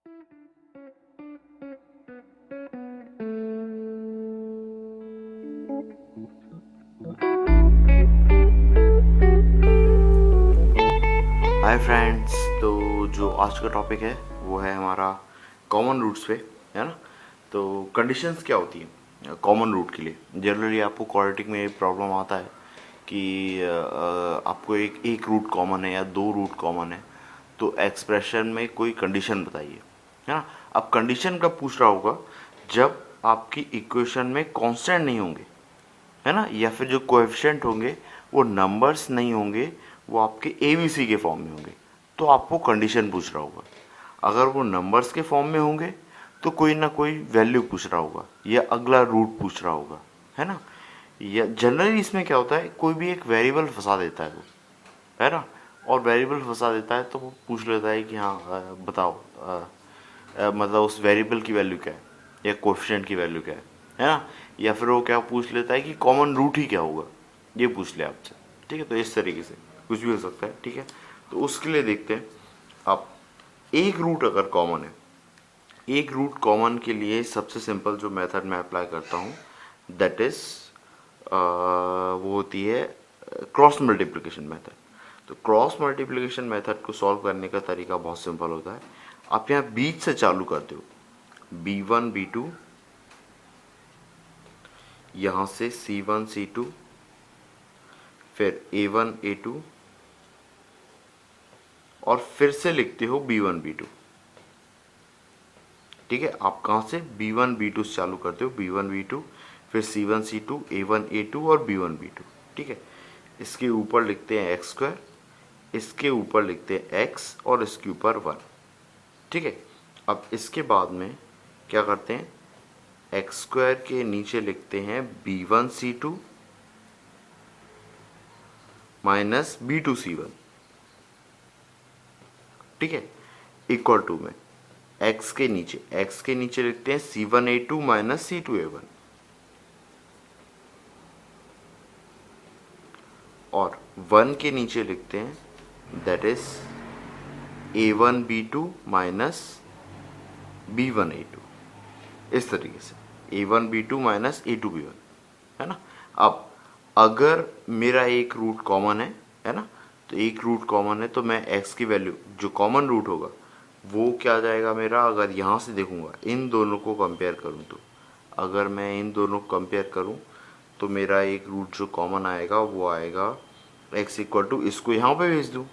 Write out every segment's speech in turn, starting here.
Hi friends. तो जो आज का टॉपिक है वो है हमारा कॉमन रूट्स पे, है ना। तो कंडीशंस क्या होती है कॉमन रूट के लिए। जनरली आपको क्वाड्रेटिक में प्रॉब्लम आता है कि आपको एक रूट कॉमन है या दो रूट कॉमन है, तो एक्सप्रेशन में कोई कंडीशन बताइए, है ना। अब कंडीशन कब पूछ रहा होगा, जब आपकी इक्वेशन में कांस्टेंट नहीं होंगे, है ना, या फिर जो कोएफिशिएंट होंगे वो नंबर्स नहीं होंगे, वो आपके ABC के फॉर्म में होंगे, तो आपको कंडीशन पूछ रहा होगा। अगर वो नंबर्स के फॉर्म में होंगे तो कोई ना कोई वैल्यू पूछ रहा होगा या अगला रूट पूछ रहा होगा, है ना। या जनरली इसमें क्या होता है, कोई भी एक वेरिएबल फंसा देता है वो, है ना। और वेरिएबल फंसा देता है तो वो पूछ लेता है कि हाँ बताओ, मतलब उस वेरिएबल की वैल्यू क्या है या कोएफिशिएंट की वैल्यू क्या है ना। या फिर वो क्या पूछ लेता है कि कॉमन रूट ही क्या होगा, ये पूछ ले आपसे। ठीक है, तो इस तरीके से कुछ भी हो सकता है। ठीक है, तो उसके लिए देखते हैं। आप एक रूट अगर कॉमन है, एक रूट कॉमन के लिए सबसे सिंपल जो मेथड मैं अप्लाई करता हूँ, दैट इज वो होती है क्रॉस मल्टीप्लिकेशन मेथड। तो क्रॉस मल्टीप्लिकेशन मेथड को सॉल्व करने का तरीका बहुत सिंपल होता है। आप यहाँ बीच से चालू करते हो, B1 B2, यहाँ से C1 C2, फिर A1 A2, और फिर से लिखते हो B1 B2। ठीक है, आप कहाँ से B1 B2 से चालू करते हो, B1 B2, फिर C1 C2, A1 A2 और B1 B2। ठीक है, इसके ऊपर लिखते हैं एक्स स्क्वायर, इसके ऊपर लिखते हैं x, और इसके ऊपर 1। ठीक है, अब इसके बाद में क्या करते हैं, एक्स स्क्वायर के नीचे लिखते हैं B1 C2 minus B2 C1। ठीक है, इक्वल टू में x के नीचे लिखते हैं C1 A2 minus C2 A1, और 1 के नीचे लिखते हैं that is A1 B2 minus B1 A2। इस तरीके से A1 B2 minus A2 B1, है ना। अब अगर मेरा एक रूट कॉमन है ना, तो एक रूट कॉमन है तो मैं x की वैल्यू, जो कॉमन रूट होगा वो क्या आ जाएगा मेरा, अगर यहाँ से देखूंगा इन दोनों को कंपेयर करूँ, तो अगर मैं इन दोनों को कंपेयर करूँ तो मेरा एक रूट जो कॉमन आएगा वो आएगा x इक्वल टू, इसको यहाँ पे भेज दूँ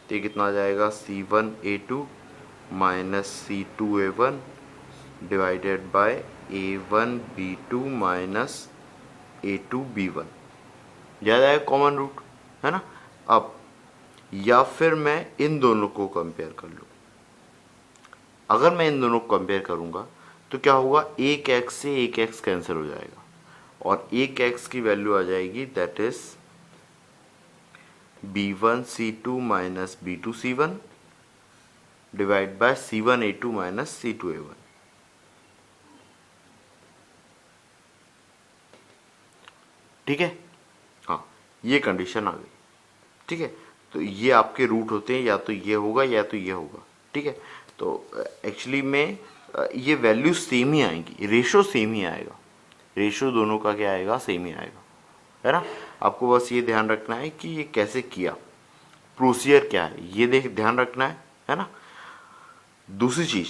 तो ये कितना आ जाएगा, C1 A2 minus C2 A1 divided by A1 B2 minus A2 B1, याद आया कॉमन रूट, है ना। अब या फिर मैं इन दोनों को कंपेयर कर लूँ, अगर मैं इन दोनों को कंपेयर करूँगा तो क्या होगा, एक x से एक x कैंसिल हो जाएगा और एक x की वैल्यू आ जाएगी that is B1 C2 minus B2 C1 divide by C1 A2 minus C2 A1। ठीक है, हाँ, ये कंडीशन आ गई। ठीक है, तो ये आपके रूट होते हैं, या तो ये होगा या तो ये होगा। ठीक है, तो एक्चुअली में ये वैल्यू सेम ही आएंगी, रेशो सेम ही आएगा, रेशो दोनों का क्या आएगा, सेम ही आएगा, है ना। आपको बस ये ध्यान रखना है कि ये कैसे किया, प्रोसीजर क्या है, ये ध्यान रखना है ना। दूसरी चीज़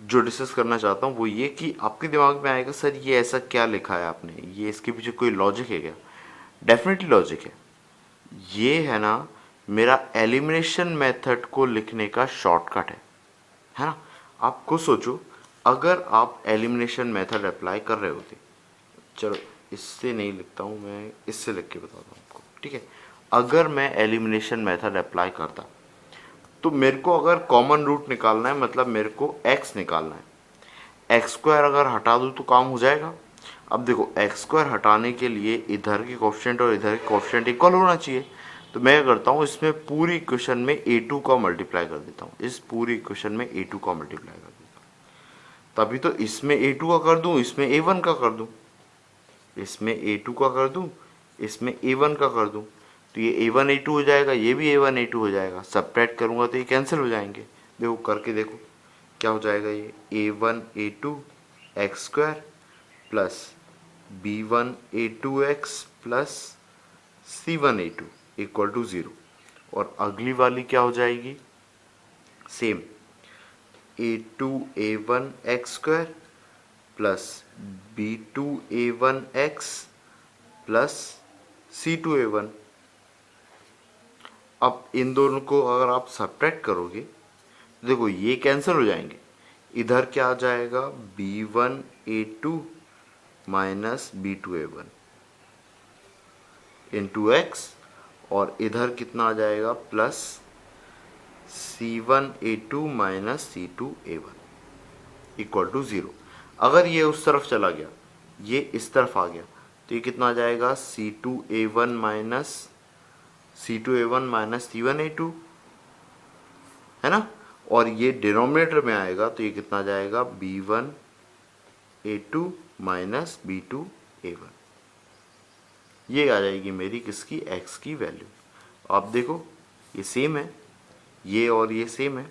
जो डिस्कस करना चाहता हूँ वो ये कि आपके दिमाग में आएगा, सर ये ऐसा क्या लिखा है आपने, ये इसके पीछे कोई लॉजिक है क्या। डेफिनेटली लॉजिक है। ये है ना मेरा एलिमिनेशन मेथड को लिखने का शॉर्टकट है ना। आप खुद सोचो, अगर आप एलिमिनेशन मेथड अप्लाई कर रहे होते, चलो इससे नहीं लिखता हूँ मैं, इससे लिख के बताता हूँ आपको। ठीक है, अगर मैं एलिमिनेशन मेथड अप्लाई करता तो मेरे को अगर कॉमन रूट निकालना है, मतलब मेरे को x निकालना है, एक्स स्क्वायर अगर हटा दूँ तो काम हो जाएगा। अब देखो, एक्स स्क्वायर हटाने के लिए इधर के कोएफिशिएंट और इधर के कोएफिशिएंट इक्वल होना चाहिए, तो मैं क्या करता हूँ, इसमें पूरी इक्वेशन में A2 का मल्टीप्लाई कर देता हूँ, इस पूरी इक्वेशन में A2 का मल्टीप्लाई कर देता हूँ। तभी तो इसमें A2 का कर दूँ, इसमें A1 का कर दूँ, इसमें A2 का कर दूँ, इसमें A1 का कर दूँ, तो ये A1 A2 हो जाएगा, ये भी A1 A2 हो जाएगा। सब्ट्रैक्ट करूँगा तो ये कैंसिल हो जाएंगे। देखो करके देखो, क्या हो जाएगा ये a1 a2 x square plus b1 a2x plus c1 a2 equal to 0। और अगली वाली क्या हो जाएगी, same a2 a1 x square plus b2 a1 x plus c2 a1। अब इन दोनों को अगर आप सब्ट्रैक्ट करोगे तो देखो ये कैंसिल हो जाएंगे, इधर क्या आ जाएगा b1 a2 minus b2 a1 into x, और इधर कितना आ जाएगा plus c1 a2 minus c2 a1 equal to 0। अगर ये उस तरफ चला गया, ये इस तरफ आ गया, तो ये कितना आ जाएगा c2 a1 minus c1 a2 है ना। और ये डिनोमिनेटर में आएगा तो ये कितना आ जाएगा b1 a2 minus b2 a1। ये आ जाएगी मेरी किसकी, x की वैल्यू। आप देखो ये सेम है, ये और ये सेम है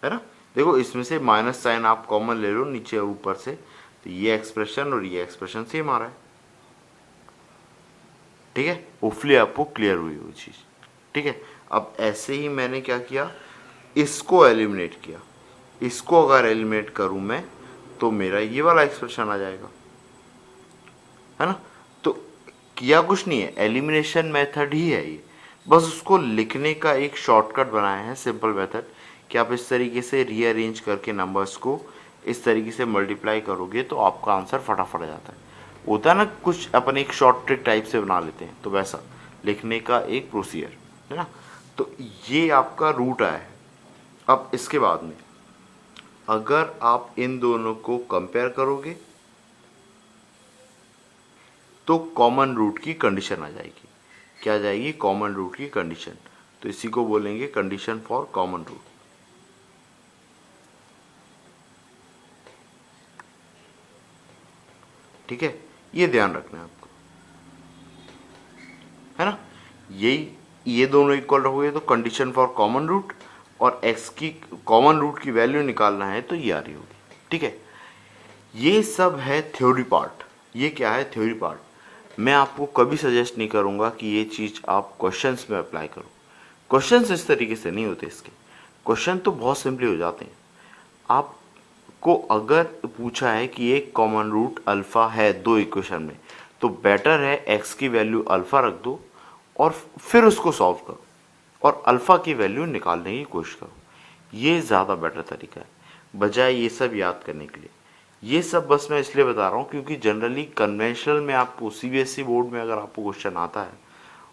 ना। देखो इसमें से माइनस साइन आप कॉमन ले लो नीचे और ऊपर से, तो ये एक्सप्रेशन और ये एक्सप्रेशन सेम आ रहा है। ठीक है, होपफुली आपको क्लियर हुई वो चीज़। ठीक है, अब ऐसे ही मैंने क्या किया, इसको एलिमिनेट किया। इसको अगर एलिमिनेट करूं मैं तो मेरा ये वाला एक्सप्रेशन आ जाएगा, है ना। तो किया कुछ नहीं है, एलिमिनेशन मेथड ही है ये, बस उसको लिखने का एक शॉर्टकट बनाया है, सिंपल मेथड कि आप इस तरीके से रीअरेंज करके नंबर्स को इस तरीके से मल्टीप्लाई करोगे तो आपका आंसर फटाफट आ जाता है। होता है ना, कुछ अपन एक शॉर्ट ट्रिक टाइप से बना लेते हैं, तो वैसा लिखने का एक प्रोसीजर है ना। तो ये आपका रूट आया है। अब इसके बाद में अगर आप इन दोनों को कंपेयर करोगे तो कॉमन रूट की कंडीशन आ जाएगी। क्या आ जाएगी, कॉमन रूट की कंडीशन। तो इसी को बोलेंगे कंडीशन फॉर कॉमन रूट। ठीक है, ये ध्यान रखना है आपको, है ना। ये दोनों इक्वल रहोगे तो कंडीशन फॉर कॉमन रूट, और x की कॉमन रूट की वैल्यू निकालना है तो ये आ रही होगी। ठीक है, ये सब है थ्योरी पार्ट। ये क्या है, थ्योरी पार्ट। मैं आपको कभी सजेस्ट नहीं करूंगा कि ये चीज़ आप क्वेश्चंस में अप्लाई करो। क्वेश्चंस इस तरीके से नहीं होते, इसके क्वेश्चन तो बहुत सिंपली हो जाते हैं। आपको अगर पूछा है कि एक कॉमन रूट अल्फ़ा है दो इक्वेशन में, तो बेटर है x की वैल्यू अल्फ़ा रख दो और फिर उसको सॉल्व करो और अल्फ़ा की वैल्यू निकालने की कोशिश करो। ये ज़्यादा बेटर तरीका है बजाय ये सब याद करने के लिए। ये सब बस मैं इसलिए बता रहा हूँ क्योंकि जनरली कन्वेंशनल में आपको सीबीएसई बोर्ड में अगर आपको क्वेश्चन आता है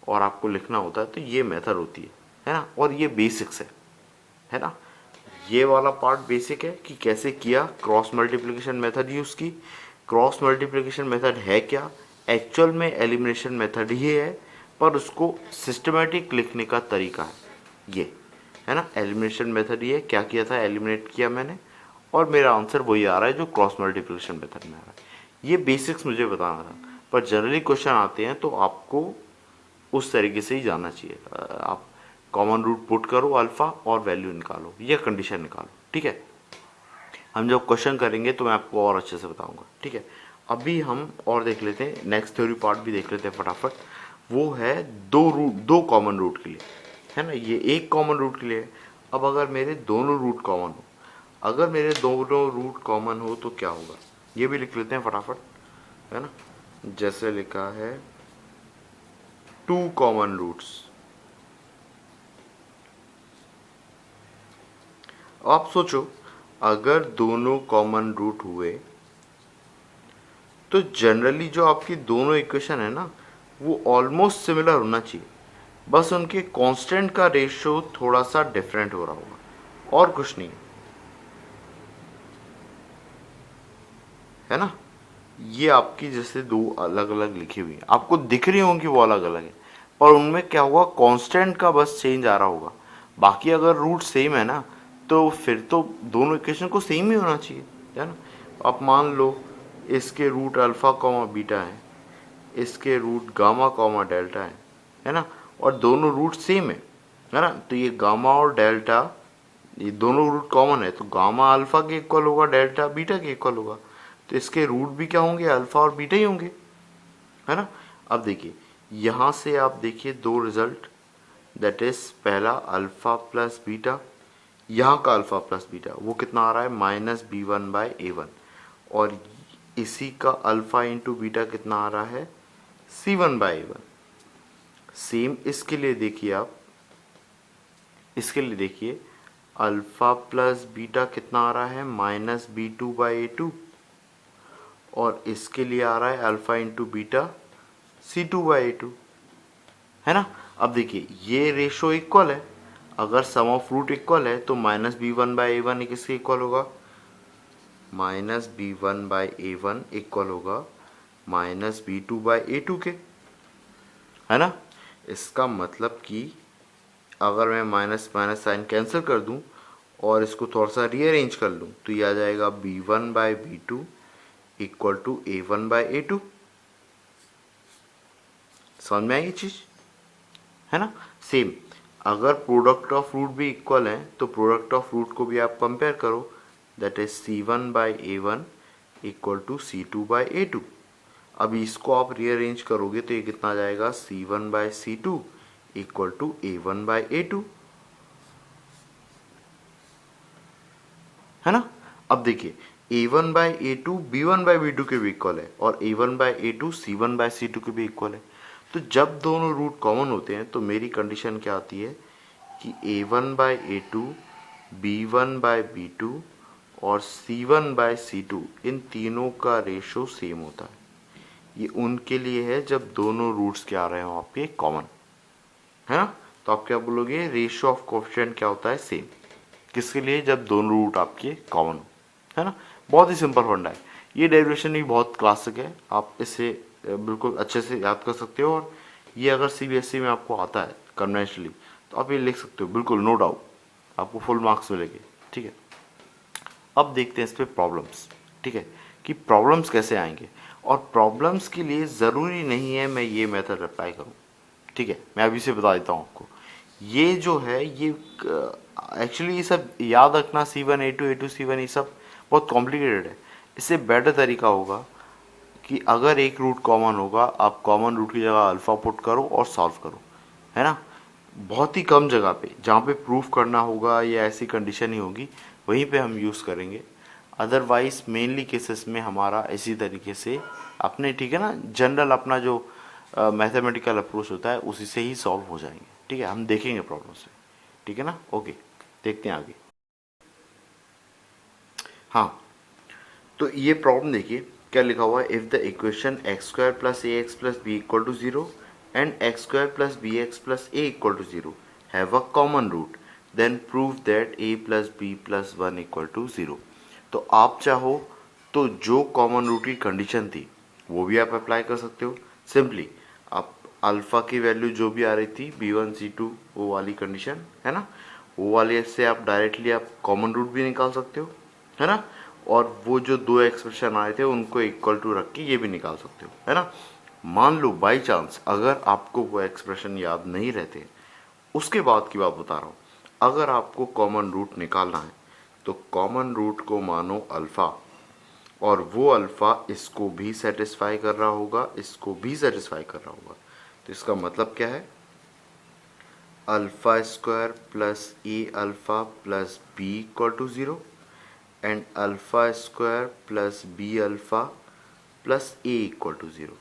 और आपको लिखना होता है तो ये मेथड होती है ना। और ये बेसिक्स है ना। ये वाला पार्ट बेसिक है कि कैसे किया, क्रॉस मल्टीप्लिकेशन मेथड यूज़ की। क्रॉस मल्टीप्लिकेशन मेथड है क्या, एक्चुअल में एलिमिनेशन मेथड ही है, पर उसको सिस्टमेटिक लिखने का तरीका है ये, है ना। एलिमिनेशन मेथड ये क्या किया था, एलिमिनेट किया मैंने और मेरा आंसर वही आ रहा है जो क्रॉस मल्टीप्लिकेशन मेथड में आ रहा है। ये बेसिक्स मुझे बताना था, पर जनरली क्वेश्चन आते हैं तो आपको उस तरीके से ही जाना चाहिए। आप कॉमन रूट पुट करो अल्फ़ा और वैल्यू निकालो या कंडीशन निकालो। ठीक है, हम जब क्वेश्चन करेंगे तो मैं आपको और अच्छे से बताऊंगा। ठीक है, अभी हम और देख लेते हैं, नेक्स्ट थ्योरी पार्ट भी देख लेते हैं फटाफट। वो है दो कॉमन रूट के लिए, है ना। ये एक कॉमन रूट के लिए है। अब अगर मेरे दोनों रूट कॉमन हो, अगर मेरे दोनों रूट कॉमन हो तो क्या होगा, ये भी लिख लेते हैं फटाफट, है ना। जैसे लिखा है 2 कॉमन रूट्स। आप सोचो अगर दोनों कॉमन रूट हुए तो जनरली जो आपकी दोनों इक्वेशन है ना वो ऑलमोस्ट सिमिलर होना चाहिए, बस उनके कांस्टेंट का रेशियो थोड़ा सा डिफरेंट हो रहा होगा और कुछ नहीं, है ना। ये आपकी जैसे दो अलग अलग लिखी हुई है, आपको दिख रही होंगी वो अलग अलग है, पर उनमें क्या होगा, कांस्टेंट का बस चेंज आ रहा होगा। बाकी अगर रूट सेम है ना तो फिर तो दोनों इक्वेशन को सेम ही होना चाहिए, है ना। आप मान लो इसके रूट अल्फ़ा कॉमा बीटा है, इसके रूट गामा कॉमा डेल्टा है ना, और दोनों रूट सेम है ना। तो ये गामा और डेल्टा ये दोनों रूट कॉमन है तो गामा अल्फा के इक्वल होगा, डेल्टा बीटा के इक्वल होगा, तो इसके रूट भी क्या होंगे, अल्फा और बीटा ही होंगे, है ना। अब देखिए यहाँ से आप देखिए दो रिजल्ट, दैट इज पहला अल्फा प्लस बीटा, यहाँ का अल्फा प्लस बीटा वो कितना आ रहा है -b1/a1, और इसी का अल्फा इंटू बीटा कितना आ रहा है c1/a1। सेम इसके लिए देखिए आप, इसके लिए देखिए अल्फा प्लस बीटा कितना आ रहा है -b2/a2, और इसके लिए आ रहा है अल्फा इंटू बीटा c2/a2, है ना। अब देखिए ये रेशो इक्वल है, अगर सम ऑफ रूट इक्वल है तो -b1/a1 किसके इक्वल होगा, -b1/a1 इक्वल होगा -b2/a2 के, है ना। इसका मतलब कि अगर मैं माइनस माइनस साइन कैंसिल कर दूं और इसको थोड़ा सा रीअरेंज कर लूं तो ये आ जाएगा b1/b2 इक्वल टू a1/a2। समझ में आई ये चीज, है ना। सेम अगर प्रोडक्ट ऑफ रूट भी इक्वल है तो प्रोडक्ट ऑफ रूट को भी आप कंपेयर करो, that is c1/a1 equal to c2/a2। अभी इसको आप रीअरेंज करोगे तो ये कितना आ जाएगा c1/c2 इक्वल टू a1/a2, है ना। अब देखिए a1/a2 b1/b2 के भी इक्वल है और a1/a2 c1/c2 के भी इक्वल है, तो जब दोनों रूट कॉमन होते हैं तो मेरी कंडीशन क्या आती है कि a1/a2 b1/b2 और c1/c2 इन तीनों का रेशो सेम होता है। ये उनके लिए है जब दोनों रूट्स क्या आ रहे हो आपके कॉमन, है ना। तो आप क्या बोलोगे, रेशो ऑफ कोएफिशिएंट क्या होता है सेम, किसके लिए, जब दोनों रूट आपके कॉमन हो, है ना। बहुत ही सिंपल फंडा है, ये डेरिवेशन भी बहुत क्लासिक है, आप इसे बिल्कुल अच्छे से याद कर सकते हो, और ये अगर सीबीएसई में आपको आता है कन्वेंशनली तो आप ये लिख सकते हो बिल्कुल, नो डाउट आपको फुल मार्क्स मिलेंगे, ठीक है। अब देखते हैं इस पे प्रॉब्लम्स, ठीक है, कि प्रॉब्लम्स कैसे आएंगे, और प्रॉब्लम्स के लिए ज़रूरी नहीं है मैं ये मेथड अप्लाई करूँ, ठीक है। मैं अभी से बता देता हूँ आपको, ये जो है ये एक्चुअली ये सब याद रखना C1 A2 A2 C1 ये सब बहुत कॉम्प्लिकेटेड है। इससे बेटर तरीका होगा कि अगर एक रूट कॉमन होगा आप कॉमन रूट की जगह अल्फ़ा पुट करो और सॉल्व करो, है ना। बहुत ही कम जगह पे जहाँ पे प्रूफ करना होगा या ऐसी कंडीशन ही होगी वहीं पे हम यूज़ करेंगे, अदरवाइज मेनली केसेस में हमारा इसी तरीके से अपने, ठीक है ना, जनरल अपना जो मैथमेटिकल अप्रोच होता है उसी से ही सॉल्व हो जाएंगे, ठीक है। हम देखेंगे प्रॉब्लम से, ठीक है ना। ओके, देखते हैं आगे। हाँ, तो ये प्रॉब्लम देखिए क्या लिखा हुआ है, if the equation x² plus ax plus b equal to 0 and x² plus bx plus a equal to 0 have a common root then prove that a plus b plus 1 equal to 0। तो आप चाहो तो जो common root की condition थी वो भी आप अप्लाई कर सकते हो। सिंपली आप अल्फ़ा की वैल्यू जो भी आ रही थी b1 c2 वो वाली कंडीशन, है ना, वो वाले से आप डायरेक्टली आप कॉमन रूट भी निकाल सकते हो, है ना। और वो जो दो एक्सप्रेशन आए थे उनको इक्वल टू रख के ये भी निकाल सकते हो, है ना। मान लो बाई चांस अगर आपको वो एक्सप्रेशन याद नहीं रहते, उसके बाद की बात बता रहा हूँ, अगर आपको कॉमन रूट निकालना है तो कॉमन रूट को मानो अल्फ़ा, और वो अल्फ़ा इसको भी सेटिस्फाई कर रहा होगा, इसको भी सेटिस्फाई कर रहा होगा। तो इसका मतलब क्या है, alpha square plus a alpha plus b equal to 0 and alpha square plus b alpha plus a equal to 0,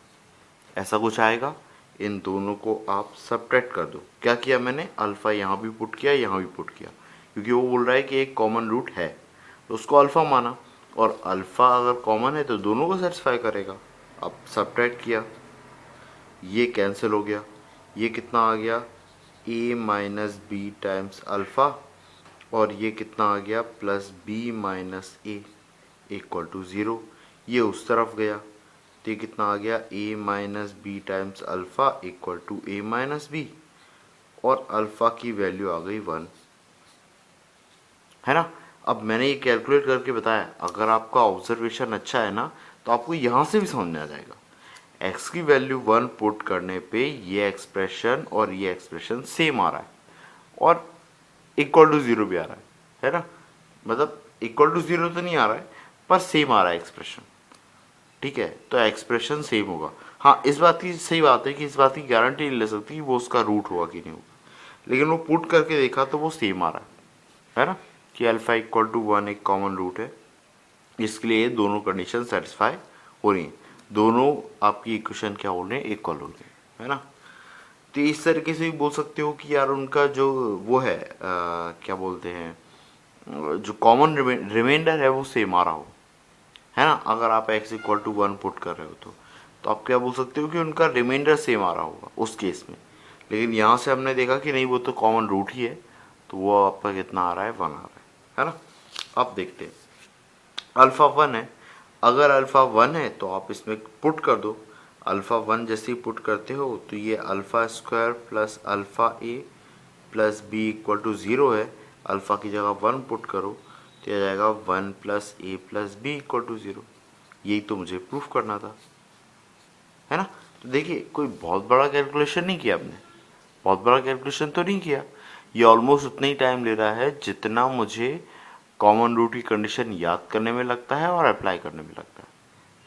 ऐसा कुछ आएगा। इन दोनों को आप सब्ट्रैक्ट कर दो। क्या किया मैंने, अल्फ़ा यहाँ भी पुट किया, यहाँ भी पुट किया, क्योंकि वो बोल रहा है कि एक कॉमन रूट है तो उसको अल्फ़ा माना, और अल्फ़ा अगर कॉमन है तो दोनों को सेटिस्फाई करेगा। अब सब्ट्रैक्ट किया, ये कैंसिल हो गया, ये कितना आ गया a minus b times alpha, और ये कितना आ गया plus b minus a equal to 0। ये उस तरफ गया तो ये कितना आ गया a minus b times alpha equal to a minus b, और अल्फ़ा की वैल्यू आ गई 1, है ना। अब मैंने ये कैलकुलेट करके बताया, अगर आपका ऑब्जर्वेशन अच्छा है ना तो आपको यहाँ से भी समझ में आ जाएगा। x की वैल्यू 1 पुट करने पे ये एक्सप्रेशन और ये एक्सप्रेशन सेम आ रहा है और इक्वल टू 0 भी आ रहा है, है ना, मतलब इक्वल टू जीरो तो नहीं आ रहा है पर सेम आ रहा है एक्सप्रेशन, ठीक है, तो एक्सप्रेशन सेम होगा। हाँ, इस बात की सही बात है कि इस बात की गारंटी नहीं ले सकती कि वो उसका रूट होगा कि नहीं होगा, लेकिन वो पुट करके देखा तो वो सेम आ रहा है ना, कि अल्फा इक्वल टू वन एक कॉमन रूट है, इसके लिए दोनों कंडीशन सेटिस्फाई हो रही हैं, दोनों आपकी इक्वेशन क्या हो रहे हैं, इक्वल हो रही है ना। तो इस तरीके से भी बोल सकते हो कि यार उनका जो वो है क्या बोलते हैं, जो कॉमन रिमाइंडर है वो सेम आ रहा हो, है ना, अगर आप x equal to one put कर रहे हो तो आप क्या बोल सकते हो कि उनका रिमाइंडर सेम आ रहा होगा उस केस में। लेकिन यहाँ से हमने देखा कि नहीं, वो तो कॉमन रूट ही है, तो वो आपका कितना आ रहा है, वन आ रहा है ना। अब देखते हैं, अल्फ़ा वन है, अगर अल्फ़ा वन है तो आप इसमें पुट कर दो, अल्फ़ा वन जैसे ही पुट करते हो तो ये alpha square plus alpha a plus b equal to zero है, अल्फ़ा की जगह वन पुट करो तो आ जाएगा one plus a plus b equal to zero. यही तो मुझे प्रूफ करना था, है ना। तो देखिए, कोई बहुत बड़ा कैलकुलेशन नहीं किया आपने, बहुत बड़ा कैलकुलेशन तो नहीं किया, ये ऑलमोस्ट उतना ही टाइम ले रहा है जितना मुझे कॉमन रूट की कंडीशन याद करने में लगता है और अप्लाई करने में लगता है,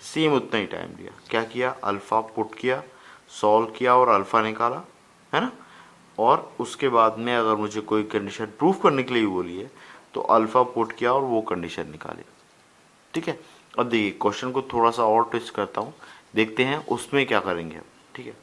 सेम उतना ही टाइम लिया। क्या किया, अल्फ़ा पुट किया, सॉल्व किया और अल्फ़ा निकाला, है ना, और उसके बाद में अगर मुझे कोई कंडीशन प्रूफ करने के लिए बोली है तो अल्फ़ा पुट किया और वो कंडीशन निकाली, ठीक है। अब देखिए, क्वेश्चन को थोड़ा सा और ट्विस्ट करता हूँ, देखते हैं उसमें क्या करेंगे हम, ठीक है।